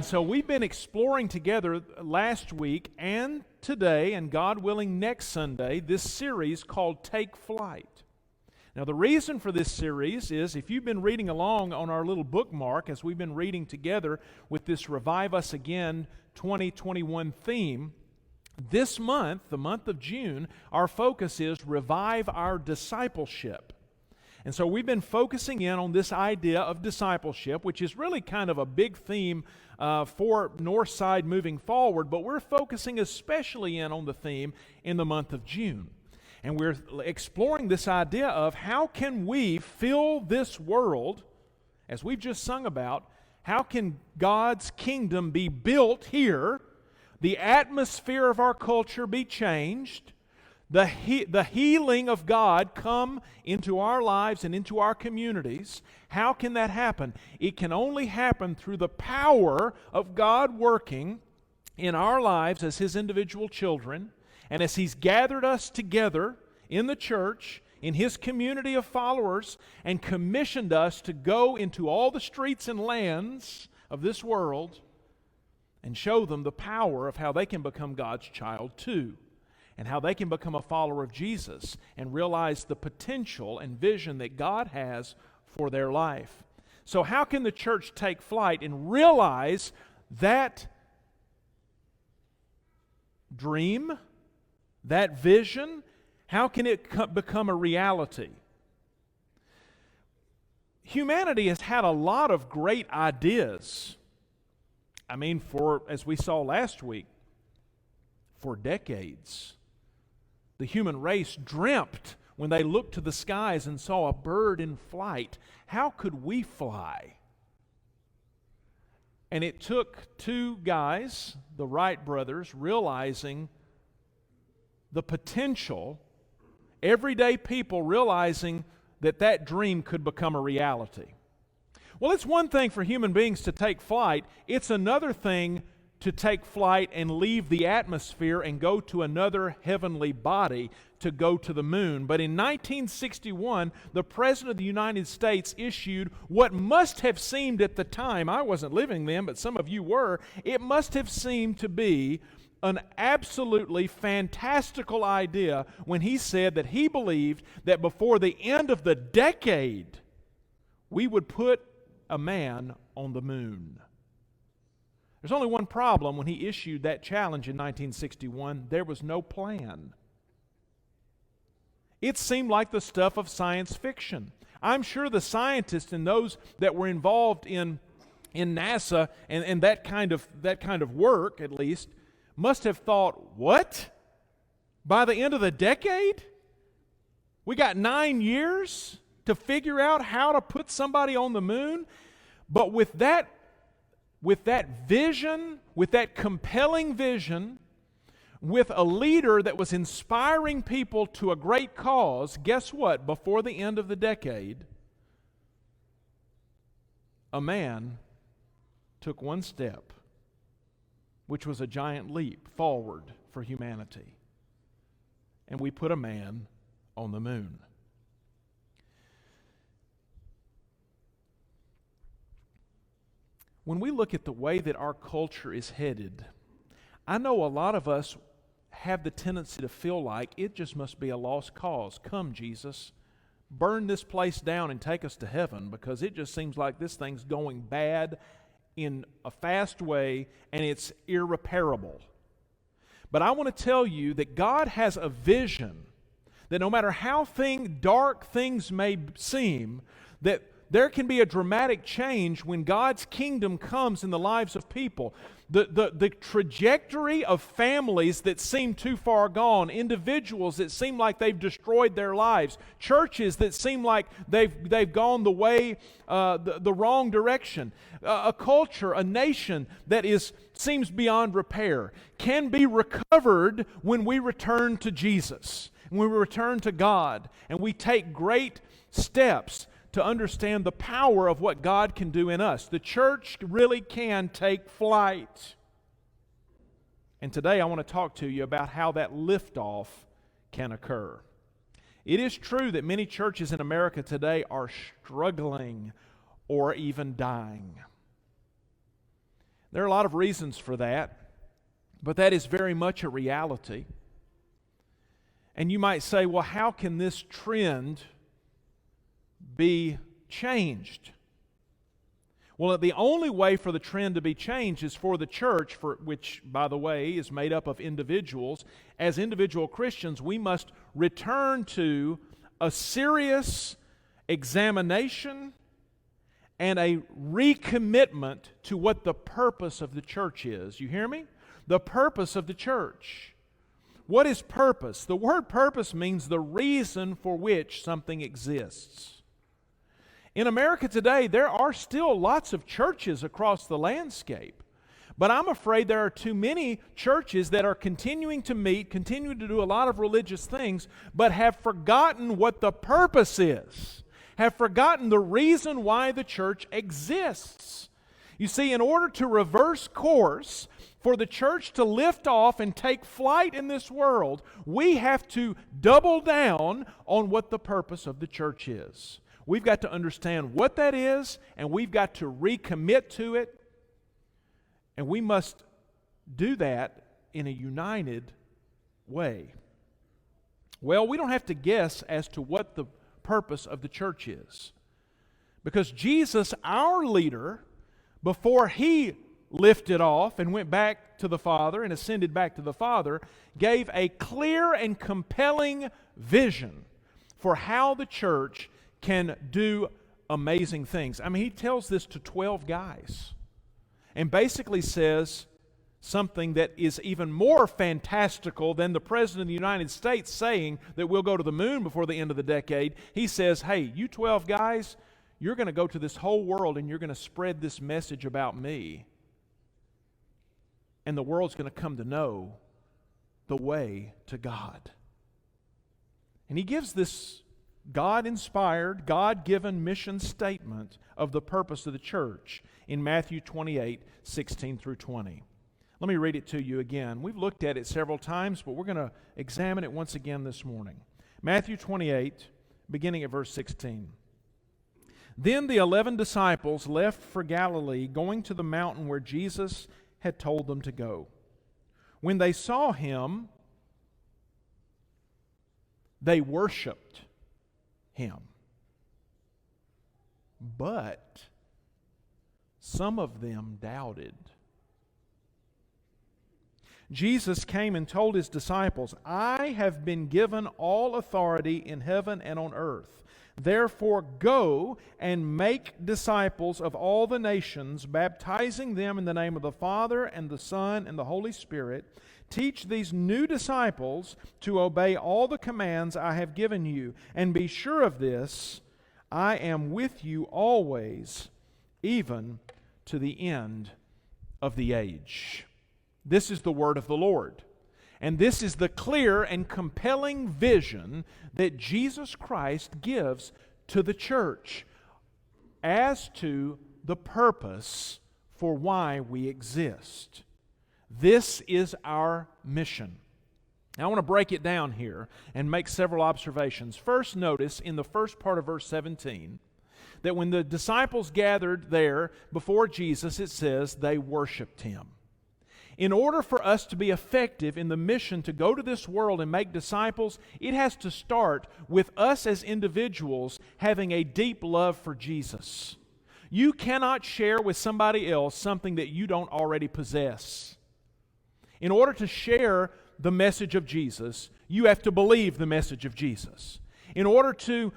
And so we've been exploring together last week and today, and God willing next Sunday, this series called Take Flight. Now the reason for this series is, if you've been reading along on our little bookmark as we've been reading together with this Revive Us Again 2021 theme, this month, the month of June, our focus is Revive Our Discipleship. And so we've been focusing in on this idea of discipleship, which is really kind of a big theme for Northside moving forward, but we're focusing especially in on the theme in the month of June. And we're exploring this idea of how can we fill this world, as we've just sung about, how can God's kingdom be built here, the atmosphere of our culture be changed, the healing of God come into our lives and into our communities. How can that happen? It can only happen through the power of God working in our lives as His individual children, and as He's gathered us together in the church, in His community of followers, and commissioned us to go into all the streets and lands of this world and show them the power of how they can become God's child too, and how they can become a follower of Jesus and realize the potential and vision that God has for their life. So how can the church take flight and realize that dream, that vision? How can it become a reality? Humanity has had a lot of great ideas. I mean, as we saw last week, for decades, the human race dreamt when they looked to the skies and saw a bird in flight. How could we fly? And it took two guys, the Wright brothers, realizing the potential, everyday people realizing that dream could become a reality. Well, it's one thing for human beings to take flight. It's another thing to take flight and leave the atmosphere and go to another heavenly body, to go to the moon. But in 1961, the President of the United States issued what must have seemed at the time, I wasn't living then, but some of you were, it must have seemed to be an absolutely fantastical idea when he said that he believed that before the end of the decade, we would put a man on the moon. There's only one problem when he issued that challenge in 1961. There was no plan. It seemed like the stuff of science fiction. I'm sure the scientists and those that were involved in NASA and that kind of work, at least, must have thought, what? By the end of the decade? We got 9 years to figure out how to put somebody on the moon? But with that vision, with that compelling vision, with a leader that was inspiring people to a great cause, guess what? Before the end of the decade, a man took one step, which was a giant leap forward for humanity. And we put a man on the moon. When we look at the way that our culture is headed, I know a lot of us have the tendency to feel like it just must be a lost cause. Come, Jesus, burn this place down and take us to heaven, because it just seems like this thing's going bad in a fast way and it's irreparable. But I want to tell you that God has a vision that no matter how dark things may seem, that there can be a dramatic change when God's kingdom comes in the lives of people. The trajectory of families that seem too far gone, individuals that seem like they've destroyed their lives, churches that seem like they've gone the way, the wrong direction, a culture, a nation that seems beyond repair, can be recovered when we return to Jesus, when we return to God, and we take great steps to understand the power of what God can do in us. The church really can take flight. And today I want to talk to you about how that liftoff can occur. It is true that many churches in America today are struggling or even dying. There are a lot of reasons for that, but that is very much a reality. And you might say, well, how can this trend be changed? Well, the only way for the trend to be changed is for the church, which, by the way, is made up of individuals. As individual Christians, we must return to a serious examination and a recommitment to what the purpose of the church is. You hear me? The purpose of the church. What is purpose? The word purpose means the reason for which something exists. In America today, there are still lots of churches across the landscape, but I'm afraid there are too many churches that are continuing to meet, continuing to do a lot of religious things, but have forgotten what the purpose is, have forgotten the reason why the church exists. You see, in order to reverse course, for the church to lift off and take flight in this world, we have to double down on what the purpose of the church is. We've got to understand what that is, and we've got to recommit to it, and we must do that in a united way. Well, we don't have to guess as to what the purpose of the church is, because Jesus, our leader, before He lifted off and went back to the Father and ascended back to the Father, gave a clear and compelling vision for how the church can do amazing things. I mean, He tells this to 12 guys and basically says something that is even more fantastical than the President of the United States saying that we'll go to the moon before the end of the decade. He says, hey, you 12 guys, you're going to go to this whole world and you're going to spread this message about me. And the world's going to come to know the way to God. And He gives this God-inspired, God-given mission statement of the purpose of the church in Matthew 28, 16 through 20. Let me read it to you again. We've looked at it several times, but we're going to examine it once again this morning. Matthew 28, beginning at verse 16. Then the 11 disciples left for Galilee, going to the mountain where Jesus had told them to go. When they saw Him, they worshiped Him. But some of them doubted. Jesus came and told His disciples, I have been given all authority in heaven and on earth. Therefore go and make disciples of all the nations, baptizing them in the name of the Father and the Son and the Holy Spirit. Teach these new disciples to obey all the commands I have given you. And be sure of this, I am with you always, even to the end of the age. This is the word of the Lord. And this is the clear and compelling vision that Jesus Christ gives to the church as to the purpose for why we exist. This is our mission. Now, I want to break it down here and make several observations. First, notice in the first part of verse 17 that when the disciples gathered there before Jesus, it says they worshiped Him. In order for us to be effective in the mission to go to this world and make disciples, it has to start with us as individuals having a deep love for Jesus. You cannot share with somebody else something that you don't already possess. In order to share the message of Jesus, you have to believe the message of Jesus. In order to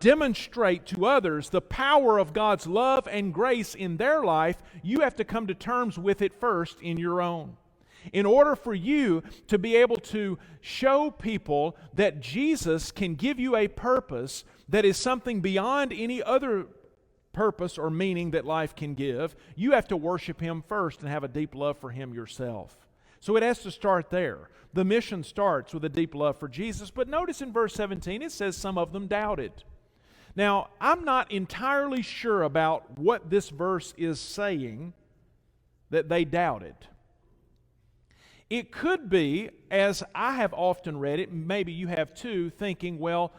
demonstrate to others the power of God's love and grace in their life, you have to come to terms with it first in your own. In order for you to be able to show people that Jesus can give you a purpose that is something beyond any other purpose or meaning that life can give, you have to worship Him first and have a deep love for Him yourself. So it has to start there. The mission starts with a deep love for Jesus, but notice in verse 17 it says some of them doubted. Now, I'm not entirely sure about what this verse is saying that they doubted. It could be, as I have often read it, maybe you have too, thinking, well,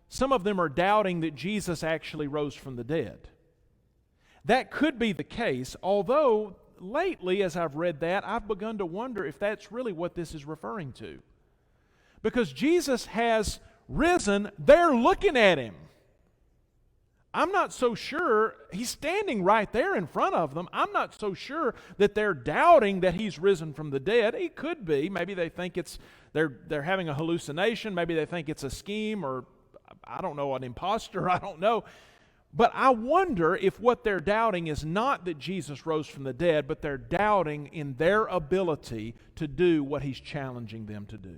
some of them are doubting that Jesus actually rose from the dead. That could be the case, although lately, as I've read that, I've begun to wonder if that's really what this is referring to. Because Jesus has risen, they're looking at him. I'm not so sure, he's standing right there in front of them. I'm not so sure that they're doubting that he's risen from the dead. He could be. Maybe they think they're having a hallucination. Maybe they think it's a scheme, or I don't know, an imposter. I don't know. But I wonder if what they're doubting is not that Jesus rose from the dead, but they're doubting in their ability to do what he's challenging them to do.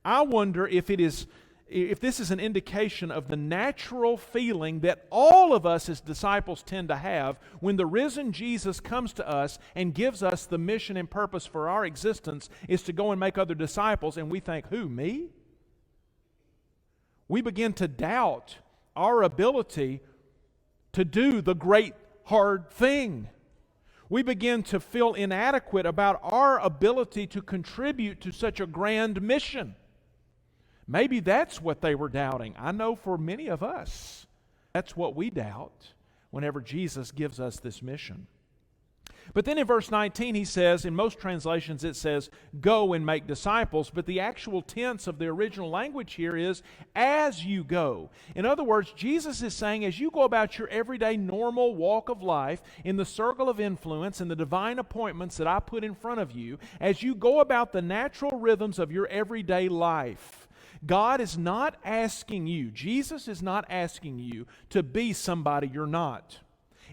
I wonder if this is an indication of the natural feeling that all of us as disciples tend to have when the risen Jesus comes to us and gives us the mission and purpose for our existence is to go and make other disciples, and we think, who, me? We begin to doubt our ability to do the great hard thing. We begin to feel inadequate about our ability to contribute to such a grand mission. Maybe that's what they were doubting. I know for many of us, that's what we doubt whenever Jesus gives us this mission. But then in verse 19 he says, in most translations it says, go and make disciples, but the actual tense of the original language here is, as you go. In other words, Jesus is saying, as you go about your everyday normal walk of life, in the circle of influence and the divine appointments that I put in front of you, as you go about the natural rhythms of your everyday life, God is not asking you, Jesus is not asking you to be somebody you're not.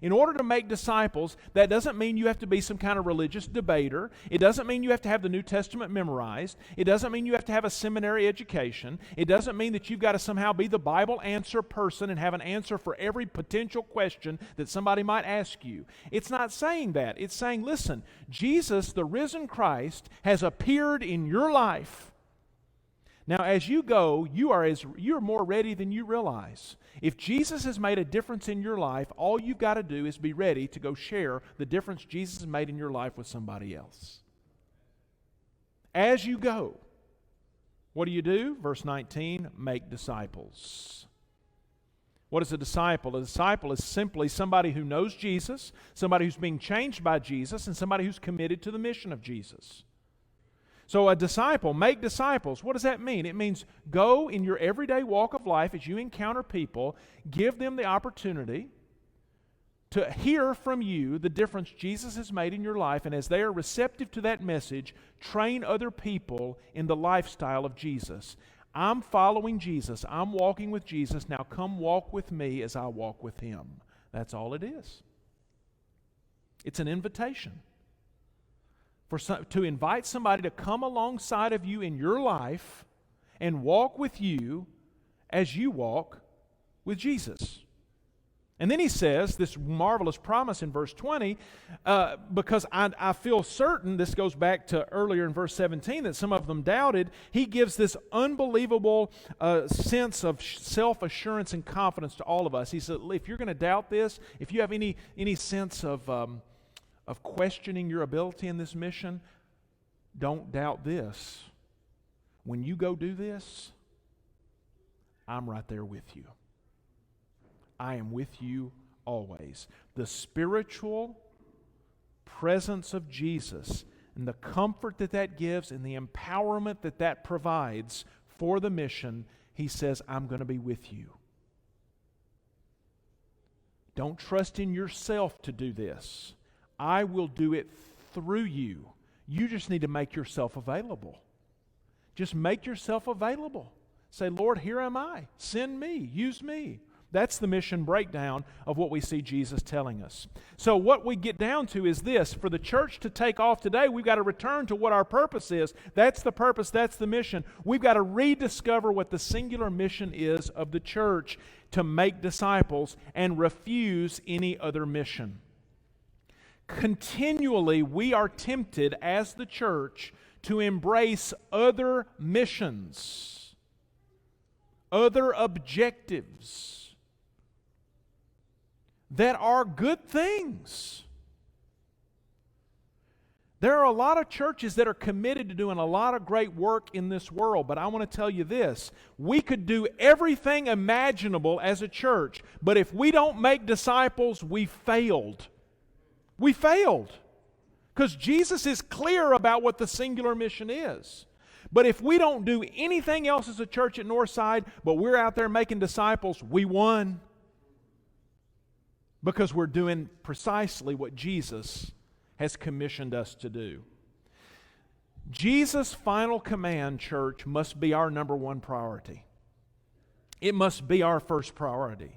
In order to make disciples, that doesn't mean you have to be some kind of religious debater. It doesn't mean you have to have the New Testament memorized. It doesn't mean you have to have a seminary education. It doesn't mean that you've got to somehow be the Bible answer person and have an answer for every potential question that somebody might ask you. It's not saying that. It's saying, listen, Jesus, the risen Christ, has appeared in your life. Now, as you go, you're more ready than you realize. If Jesus has made a difference in your life, all you've got to do is be ready to go share the difference Jesus has made in your life with somebody else. As you go, what do? Verse 19, make disciples. What is a disciple? A disciple is simply somebody who knows Jesus, somebody who's being changed by Jesus, and somebody who's committed to the mission of Jesus. So a disciple, make disciples. What does that mean? It means go in your everyday walk of life as you encounter people, give them the opportunity to hear from you the difference Jesus has made in your life, and as they are receptive to that message, train other people in the lifestyle of Jesus. I'm following Jesus. I'm walking with Jesus. Now come walk with me as I walk with Him. That's all it is. It's an invitation. To invite somebody to come alongside of you in your life and walk with you as you walk with Jesus. And then he says this marvelous promise in verse 20, because I feel certain, this goes back to earlier in verse 17, that some of them doubted. He gives this unbelievable sense of self-assurance and confidence to all of us. He said, if you're going to doubt this, if you have any sense of questioning your ability in this mission, don't doubt this. When you go do this, I'm right there with you. I am with you always. The spiritual presence of Jesus and the comfort that gives and the empowerment that provides for the mission, He says, I'm going to be with you. Don't trust in yourself to do this. I will do it through you. You just need to make yourself available. Just make yourself available. Say, Lord, here am I. Send me. Use me. That's the mission breakdown of what we see Jesus telling us. So what we get down to is this. For the church to take off today, we've got to return to what our purpose is. That's the purpose. That's the mission. We've got to rediscover what the singular mission is of the church, to make disciples and refuse any other mission. Continually, we are tempted as the church to embrace other missions, other objectives that are good things. There are a lot of churches that are committed to doing a lot of great work in this world, but I want to tell you this. We could do everything imaginable as a church, but if we don't make disciples, we failed. We failed. Because Jesus is clear about what the singular mission is. But if we don't do anything else as a church at Northside, but we're out there making disciples, we won. Because we're doing precisely what Jesus has commissioned us to do. Jesus' final command, church, must be our number one priority. It must be our first priority.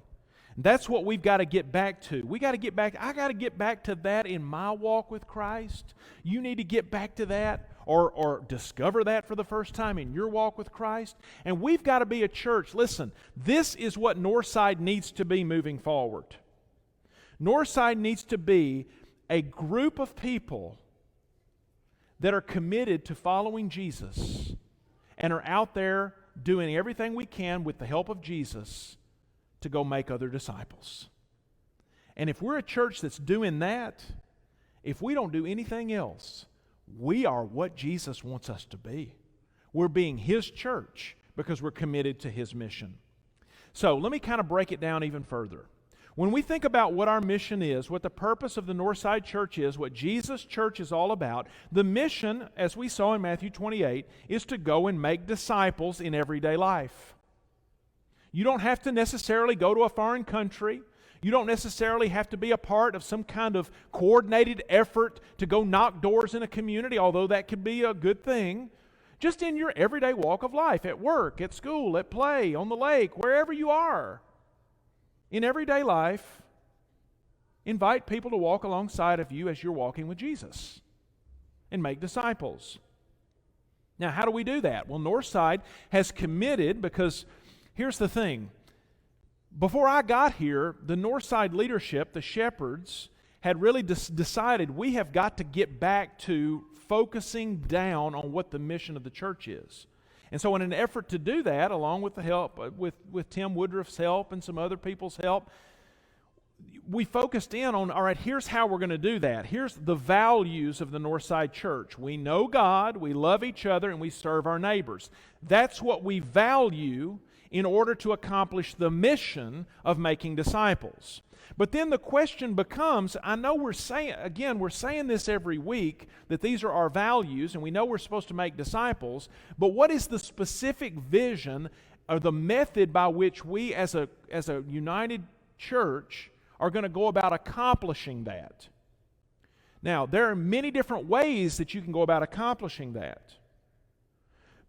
That's what we've got to get back to. I got to get back to that in my walk with Christ. You need to get back to that or discover that for the first time in your walk with Christ. And we've got to be a church. Listen, this is what Northside needs to be moving forward. Northside needs to be a group of people that are committed to following Jesus and are out there doing everything we can with the help of Jesus to go make other disciples. And if we're a church that's doing that, if we don't do anything else, we are what Jesus wants us to be. We're being His church because we're committed to His mission. So let me kind of break it down even further. When we think about what our mission is, what the purpose of the Northside Church is, what Jesus' church is all about, the mission, as we saw in Matthew 28, is to go and make disciples in everyday life. You don't have to necessarily go to a foreign country. You don't necessarily have to be a part of some kind of coordinated effort to go knock doors in a community, although that could be a good thing. Just in your everyday walk of life, at work, at school, at play, on the lake, wherever you are. In everyday life, invite people to walk alongside of you as you're walking with Jesus and make disciples. Now, how do we do that? Well, Northside has committed because here's the thing. Before I got here, the Northside leadership, the shepherds, had really decided we have got to get back to focusing down on what the mission of the church is. And so in an effort to do that, along with the help, with Tim Woodruff's help and some other people's help, we focused in on, all right, here's how we're going to do that. Here's the values of the Northside Church. We know God, we love each other, and we serve our neighbors. That's what we value in order to accomplish the mission of making disciples. But then the question becomes, I know we're saying this every week, that these are our values, and we know we're supposed to make disciples, but what is the specific vision or the method by which we as a united church are going to go about accomplishing that? Now, there are many different ways that you can go about accomplishing that.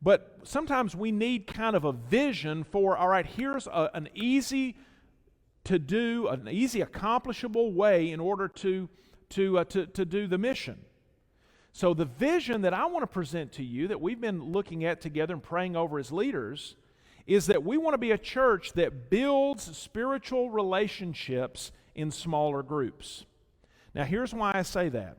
But sometimes we need kind of a vision for, all right, here's an easy to do, an easy accomplishable way in order to do the mission. So the vision that I want to present to you, that we've been looking at together and praying over as leaders, is that we want to be a church that builds spiritual relationships in smaller groups. Now here's why I say that.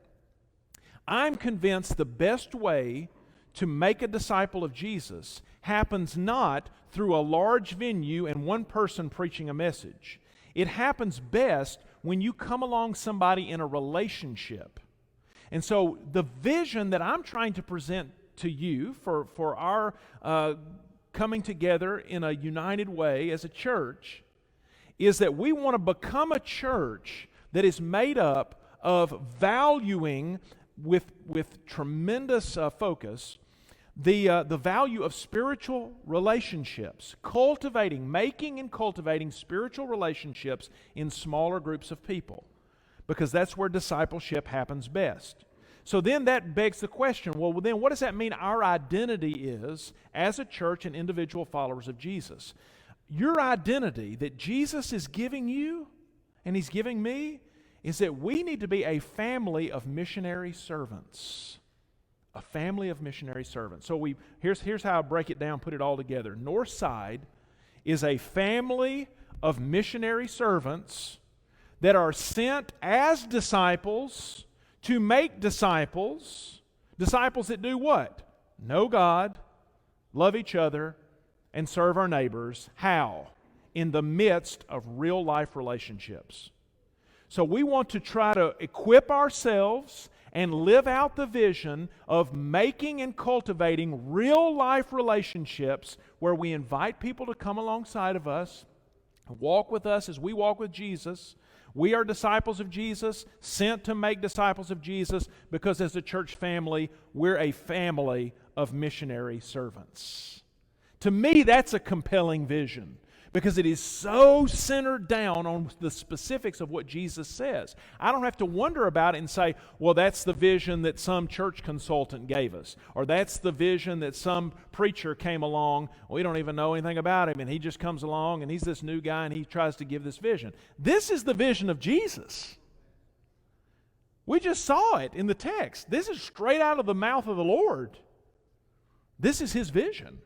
I'm convinced the best way to make a disciple of Jesus happens not through a large venue and one person preaching a message. It happens best when you come along somebody in a relationship. And so the vision that I'm trying to present to you for our coming together in a united way as a church is that we want to become a church that is made up of valuing with tremendous focus the value of spiritual relationships, making and cultivating spiritual relationships in smaller groups of people, because that's where discipleship happens best. So then that begs the question, well then what does that mean our identity is as a church and individual followers of Jesus? Your identity that Jesus is giving you and He's giving me is that we need to be a family of missionary servants. A family of missionary servants. So here's how I break it down, put it all together. Northside is a family of missionary servants that are sent as disciples to make disciples. Disciples that do what? Know God, love each other, and serve our neighbors. How? In the midst of real life relationships. So we want to try to equip ourselves and live out the vision of making and cultivating real life relationships where we invite people to come alongside of us, walk with us as we walk with Jesus. We are disciples of Jesus, sent to make disciples of Jesus, because as a church family, we're a family of missionary servants. To me, that's a compelling vision, because it is so centered down on the specifics of what Jesus says. I don't have to wonder about it and say, well, that's the vision that some church consultant gave us, or that's the vision that some preacher came along. We don't even know anything about him, and he just comes along, and he's this new guy, and he tries to give this vision. This is the vision of Jesus. We just saw it in the text. This is straight out of the mouth of the Lord. This is His vision.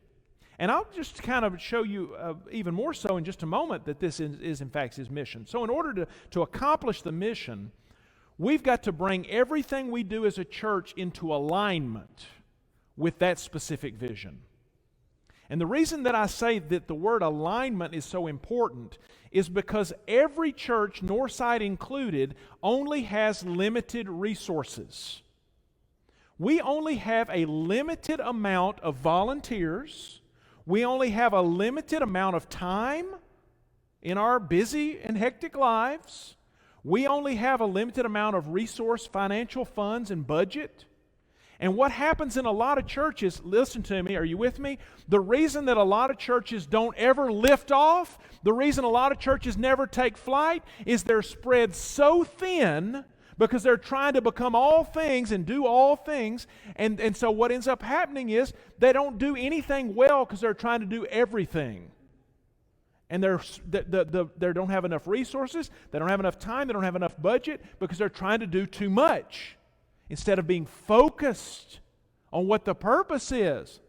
And I'll just kind of show you even more so in just a moment that this is in fact His mission. So in order to accomplish the mission, we've got to bring everything we do as a church into alignment with that specific vision. And the reason that I say that the word alignment is so important is because every church, Northside included, only has limited resources. We only have a limited amount of volunteers. We only have a limited amount of time in our busy and hectic lives. We only have a limited amount of resource, financial funds, and budget. And what happens in a lot of churches, listen to me, are you with me? The reason that a lot of churches don't ever lift off, the reason a lot of churches never take flight, is they're spread so thin because they're trying to become all things and do all things. And so what ends up happening is they don't do anything well because they're trying to do everything. And they don't have enough resources, they don't have enough time, they don't have enough budget because they're trying to do too much instead of being focused on what the purpose is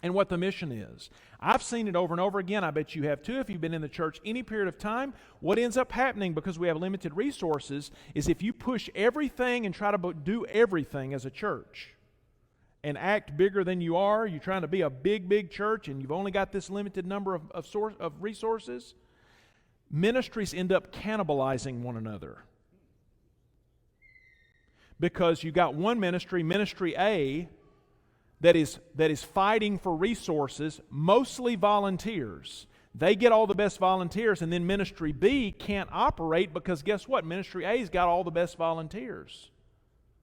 and what the mission is. I've seen it over and over again. I bet you have too if you've been in the church any period of time. What ends up happening because we have limited resources is if you push everything and try to do everything as a church and act bigger than you are, you're trying to be a big church and you've only got this limited number of resources, ministries end up cannibalizing one another. Because you got one ministry, Ministry A, that is fighting for resources, mostly volunteers. They get all the best volunteers, and then Ministry B can't operate because guess what? Ministry A's got all the best volunteers.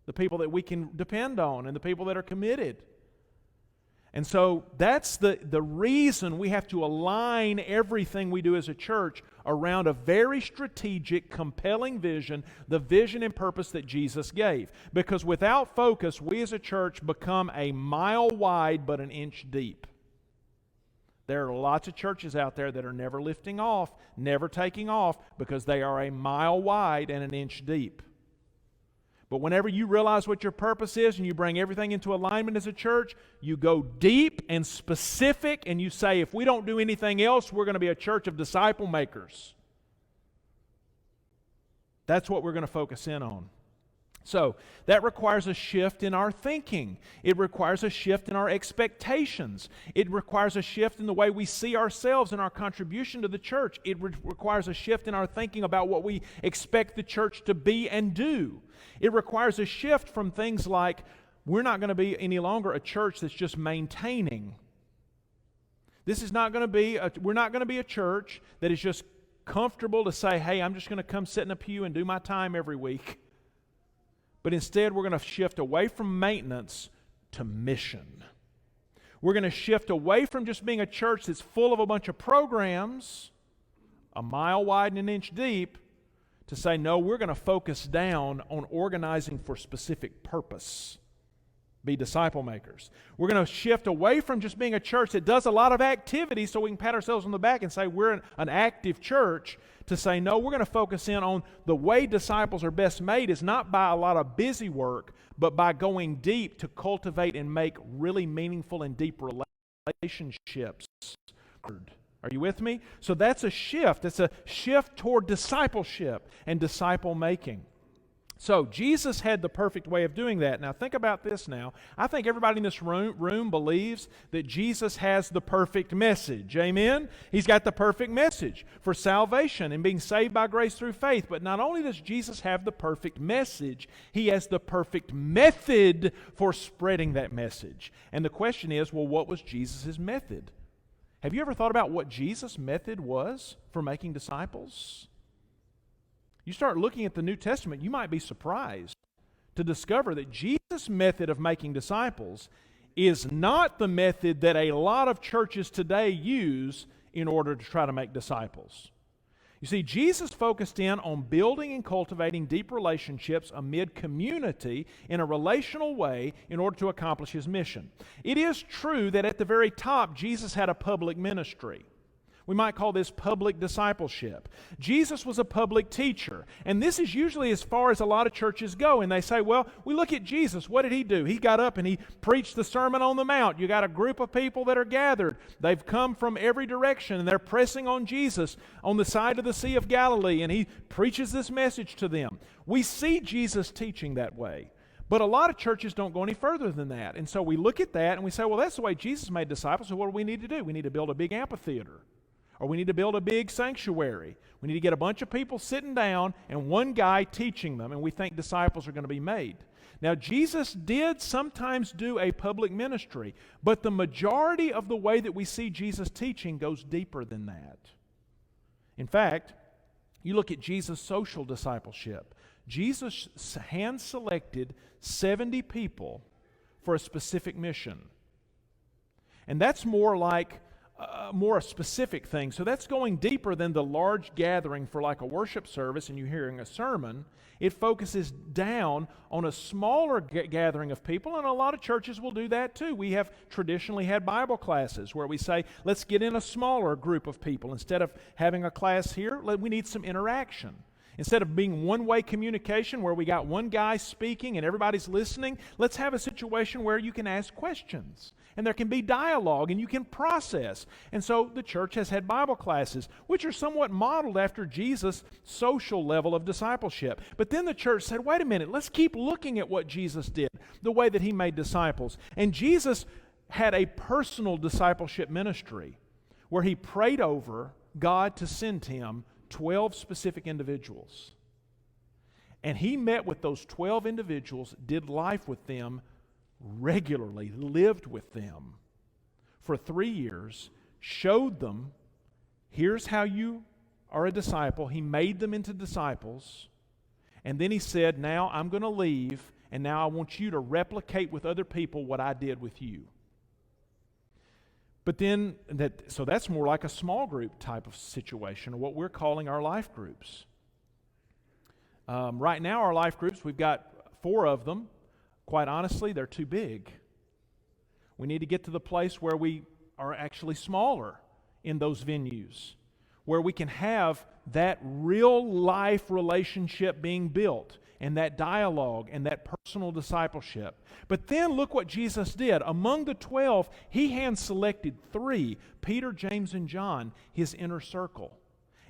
The people that we can depend on and the people that are committed. And so that's the reason we have to align everything we do as a church around a very strategic, compelling vision, the vision and purpose that Jesus gave. Because without focus, we as a church become a mile wide but an inch deep. There are lots of churches out there that are never lifting off, never taking off, because they are a mile wide and an inch deep. But whenever you realize what your purpose is and you bring everything into alignment as a church, you go deep and specific and you say, if we don't do anything else, we're going to be a church of disciple makers. That's what we're going to focus in on. So that requires a shift in our thinking. It requires a shift in our expectations. It requires a shift in the way we see ourselves and our contribution to the church. It requires a shift in our thinking about what we expect the church to be and do. It requires a shift from things like, we're not going to be any longer a church that's just maintaining. This is not going to be, we're not going to be a church that is just comfortable to say, hey, I'm just going to come sit in a pew and do my time every week. But instead, we're going to shift away from maintenance to mission. We're going to shift away from just being a church that's full of a bunch of programs, a mile wide and an inch deep, to say, no, we're going to focus down on organizing for specific purpose. Be disciple makers. We're going to shift away from just being a church that does a lot of activity so we can pat ourselves on the back and say we're an active church, to say, no, we're going to focus in on the way disciples are best made is not by a lot of busy work, but by going deep to cultivate and make really meaningful and deep relationships. Are you with me? So that's a shift. It's a shift toward discipleship and disciple making. So Jesus had the perfect way of doing that. Now think about this now. I think everybody in this room believes that Jesus has the perfect message. Amen? He's got the perfect message for salvation and being saved by grace through faith. But not only does Jesus have the perfect message, He has the perfect method for spreading that message. And the question is, well, what was Jesus' method? Have you ever thought about what Jesus' method was for making disciples? You start looking at the New Testament, you might be surprised to discover that Jesus' method of making disciples is not the method that a lot of churches today use in order to try to make disciples. You see, Jesus focused in on building and cultivating deep relationships amid community in a relational way in order to accomplish His mission. It is true that at the very top, Jesus had a public ministry. We might call this public discipleship. Jesus was a public teacher, and this is usually as far as a lot of churches go, and they say, well, we look at Jesus. What did He do? He got up and He preached the Sermon on the Mount. You got a group of people that are gathered. They've come from every direction, and they're pressing on Jesus on the side of the Sea of Galilee, and He preaches this message to them. We see Jesus teaching that way. But a lot of churches don't go any further than that. And so we look at that and we say, well, that's the way Jesus made disciples, so what do we need to do? We need to build a big amphitheater. Or we need to build a big sanctuary. We need to get a bunch of people sitting down and one guy teaching them, and we think disciples are going to be made. Now, Jesus did sometimes do a public ministry, but the majority of the way that we see Jesus teaching goes deeper than that. In fact, you look at Jesus' social discipleship. Jesus hand-selected 70 people for a specific mission. And that's more like more a specific thing. So that's going deeper than the large gathering for like a worship service and you hearing a sermon. It focuses down on a smaller gathering of people, and a lot of churches will do that too. We have traditionally had Bible classes where we say, let's get in a smaller group of people. Instead of having a class here, we need some interaction. Instead of being one-way communication where we got one guy speaking and everybody's listening, let's have a situation where you can ask questions and there can be dialogue and you can process. And so the church has had Bible classes, which are somewhat modeled after Jesus' social level of discipleship. But then the church said, wait a minute, let's keep looking at what Jesus did, the way that He made disciples. And Jesus had a personal discipleship ministry where He prayed over God to send Him 12 specific individuals. And He met with those 12 individuals, did life with them regularly, lived with them for 3 years, showed them, here's how you are a disciple. He made them into disciples. And then He said, now I'm going to leave, and now I want you to replicate with other people what I did with you. But then, so that's more like a small group type of situation, or what we're calling our life groups. Right now, our life groups, we've got 4 of them. Quite honestly, they're too big. We need to get to the place where we are actually smaller in those venues, where we can have that real life relationship being built, and that dialogue and that personal discipleship. But then look what Jesus did. Among the 12, He hand-selected 3, Peter, James, and John, His inner circle.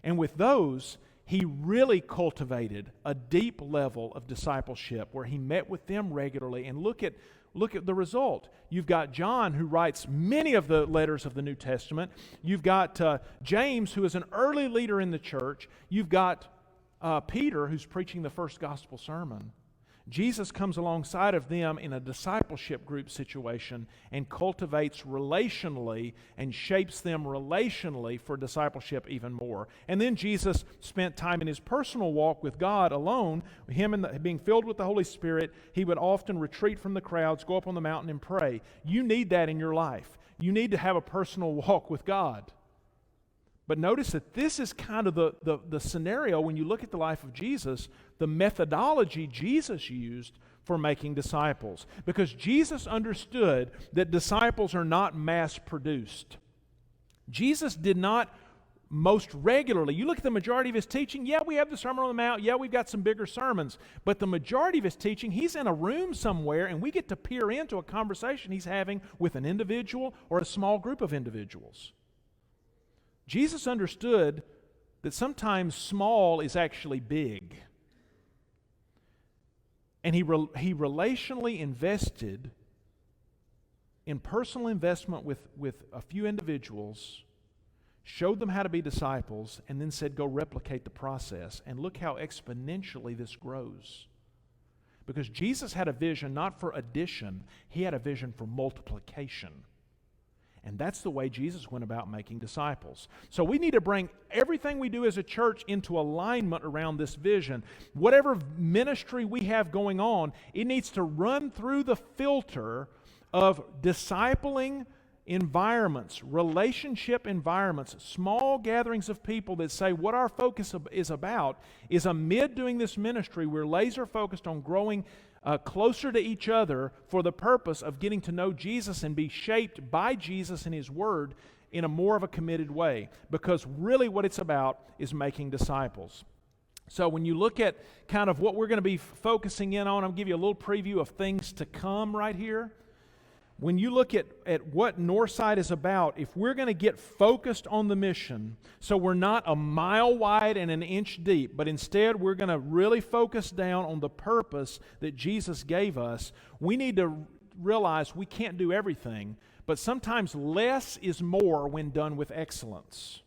And with those, He really cultivated a deep level of discipleship where He met with them regularly. And look at the result. You've got John, who writes many of the letters of the New Testament. You've got James, who is an early leader in the church. You've got Peter, who's preaching the first gospel sermon. Jesus comes alongside of them in a discipleship group situation and cultivates relationally and shapes them relationally for discipleship even more. And then Jesus spent time in His personal walk with God alone, Him and being filled with the Holy Spirit. He would often retreat from the crowds, go up on the mountain and pray. You need that in your life. You need to have a personal walk with God. But notice that this is kind of the scenario when you look at the life of Jesus, the methodology Jesus used for making disciples. Because Jesus understood that disciples are not mass-produced. Jesus did not most regularly. You look at the majority of His teaching, yeah, we have the Sermon on the Mount, yeah, we've got some bigger sermons, but the majority of His teaching, He's in a room somewhere and we get to peer into a conversation He's having with an individual or a small group of individuals. Jesus understood that sometimes small is actually big. And he relationally invested in personal investment with a few individuals, showed them how to be disciples, and then said, go replicate the process. And look how exponentially this grows. Because Jesus had a vision not for addition, He had a vision for multiplication. And that's the way Jesus went about making disciples. So we need to bring everything we do as a church into alignment around this vision. Whatever ministry we have going on, it needs to run through the filter of discipling environments, relationship environments, small gatherings of people that say what our focus is about is amid doing this ministry, we're laser focused on growing closer to each other for the purpose of getting to know Jesus and be shaped by Jesus and His Word in a more of a committed way. Because really what it's about is making disciples. So when you look at kind of what we're going to be focusing in on, I'll give you a little preview of things to come right here. When you look at what Northside is about, if we're going to get focused on the mission, so we're not a mile wide and an inch deep, but instead we're going to really focus down on the purpose that Jesus gave us, we need to realize we can't do everything, but sometimes less is more when done with excellence.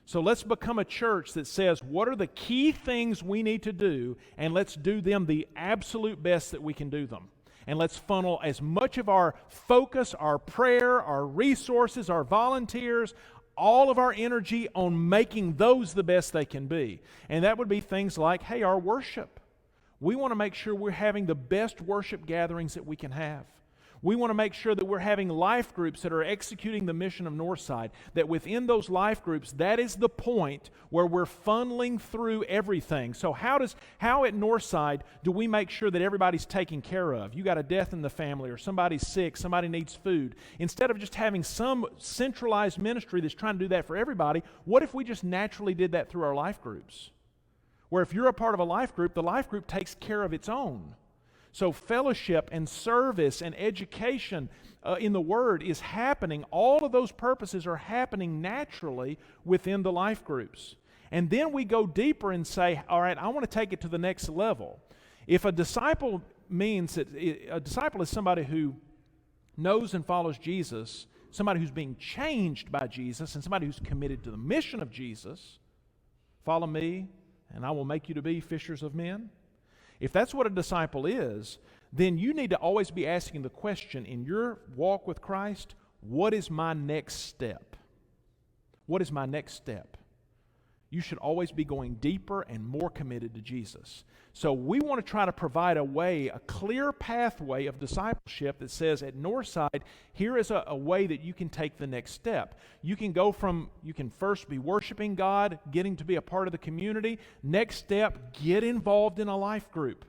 So let's become a church that says, what are the key things we need to do, and let's do them the absolute best that we can do them. And let's funnel as much of our focus, our prayer, our resources, our volunteers, all of our energy on making those the best they can be. And that would be things like, hey, our worship. We want to make sure we're having the best worship gatherings that we can have. We want to make sure that we're having life groups that are executing the mission of Northside, that within those life groups, that is the point where we're funneling through everything. So how at Northside do we make sure that everybody's taken care of? You got a death in the family, or somebody's sick, somebody needs food. Instead of just having some centralized ministry that's trying to do that for everybody, what if we just naturally did that through our life groups? Where if you're a part of a life group, the life group takes care of its own. So fellowship and service and education in the Word is happening. All of those purposes are happening naturally within the life groups. And then we go deeper and say, all right, I want to take it to the next level. If a disciple means that a disciple is somebody who knows and follows Jesus, somebody who's being changed by Jesus, and somebody who's committed to the mission of Jesus, follow me, and I will make you to be fishers of men. If that's what a disciple is, then you need to always be asking the question in your walk with Christ, what is my next step? What is my next step? You should always be going deeper and more committed to Jesus. So we want to try to provide a way, a clear pathway of discipleship that says at Northside, here is a way that you can take the next step. You can first be worshiping God, getting to be a part of the community. Next step, get involved in a life group.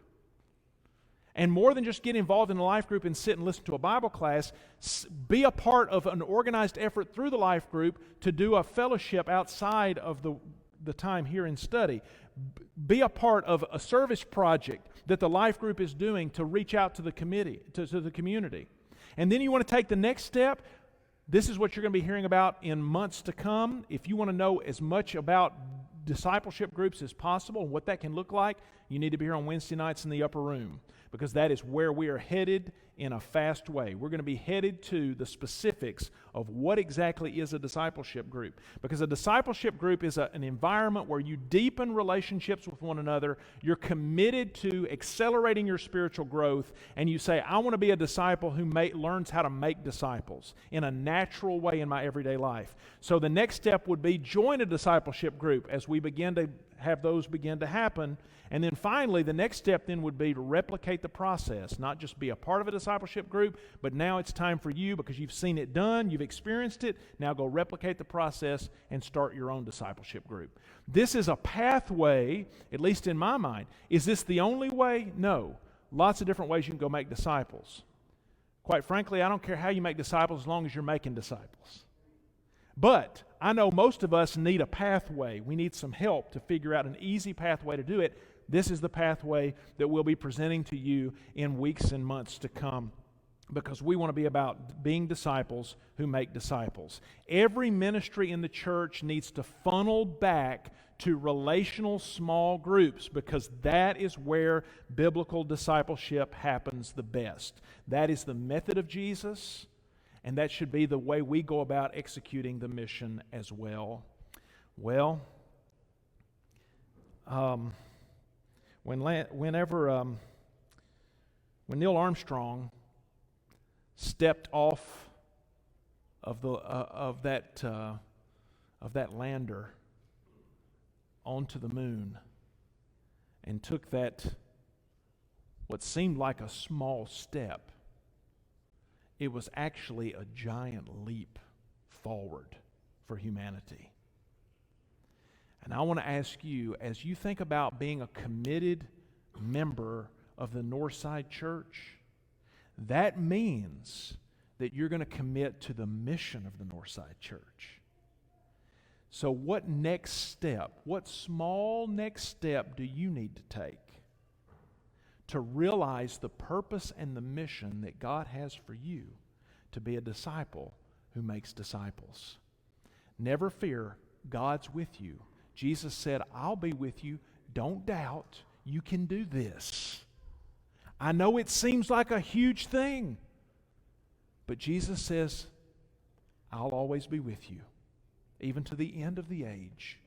And more than just get involved in a life group and sit and listen to a Bible class, be a part of an organized effort through the life group to do a fellowship outside of the time here in study. Be a part of a service project that the life group is doing to reach out to the community. And then you want to take the next step. This is what you're going to be hearing about in months to come. If you want to know as much about discipleship groups as possible and what that can look like, you need to be here on Wednesday nights in the upper room, because that is where we are headed in a fast way. We're going to be headed to the specifics of what exactly is a discipleship group. Because a discipleship group is an environment where you deepen relationships with one another, you're committed to accelerating your spiritual growth, and you say, I want to be a disciple who learns how to make disciples in a natural way in my everyday life. So the next step would be join a discipleship group as we begin to have those begin to happen. And then finally, the next step then would be to replicate the process, not just be a part of a discipleship group, but now it's time for you, because you've seen it done, you've experienced it, now go replicate the process and start your own discipleship group. This is a pathway, at least in my mind. Is this the only way? No. Lots of different ways you can go make disciples. Quite frankly, I don't care how you make disciples as long as you're making disciples. But I know most of us need a pathway. We need some help to figure out an easy pathway to do it. This is the pathway that we'll be presenting to you in weeks and months to come, because we want to be about being disciples who make disciples. Every ministry in the church needs to funnel back to relational small groups, because that is where biblical discipleship happens the best. That is the method of Jesus, and that should be the way we go about executing the mission as well. Well, when Neil Armstrong stepped off of that lander onto the moon and took that, what seemed like a small step, it was actually a giant leap forward for humanity. And I want to ask you, as you think about being a committed member of the Northside Church, that means that you're going to commit to the mission of the Northside Church. So what next step, what small next step do you need to take to realize the purpose and the mission that God has for you to be a disciple who makes disciples? Never fear, God's with you. Jesus said, I'll be with you. Don't doubt. You can do this. I know it seems like a huge thing, but Jesus says, I'll always be with you, even to the end of the age.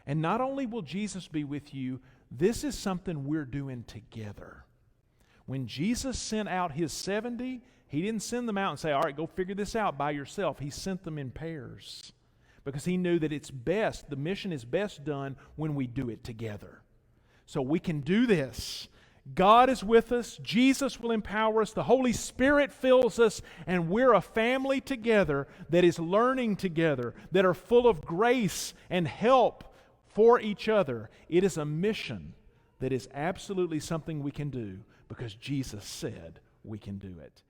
And not only will Jesus be with you, this is something we're doing together. When Jesus sent out His 70, He didn't send them out and say, all right, go figure this out by yourself. He sent them in pairs because He knew that it's best, the mission is best done when we do it together. So we can do this. God is with us. Jesus will empower us. The Holy Spirit fills us, and we're a family together that is learning together, that are full of grace and help for each other. It is a mission that is absolutely something we can do because Jesus said we can do it.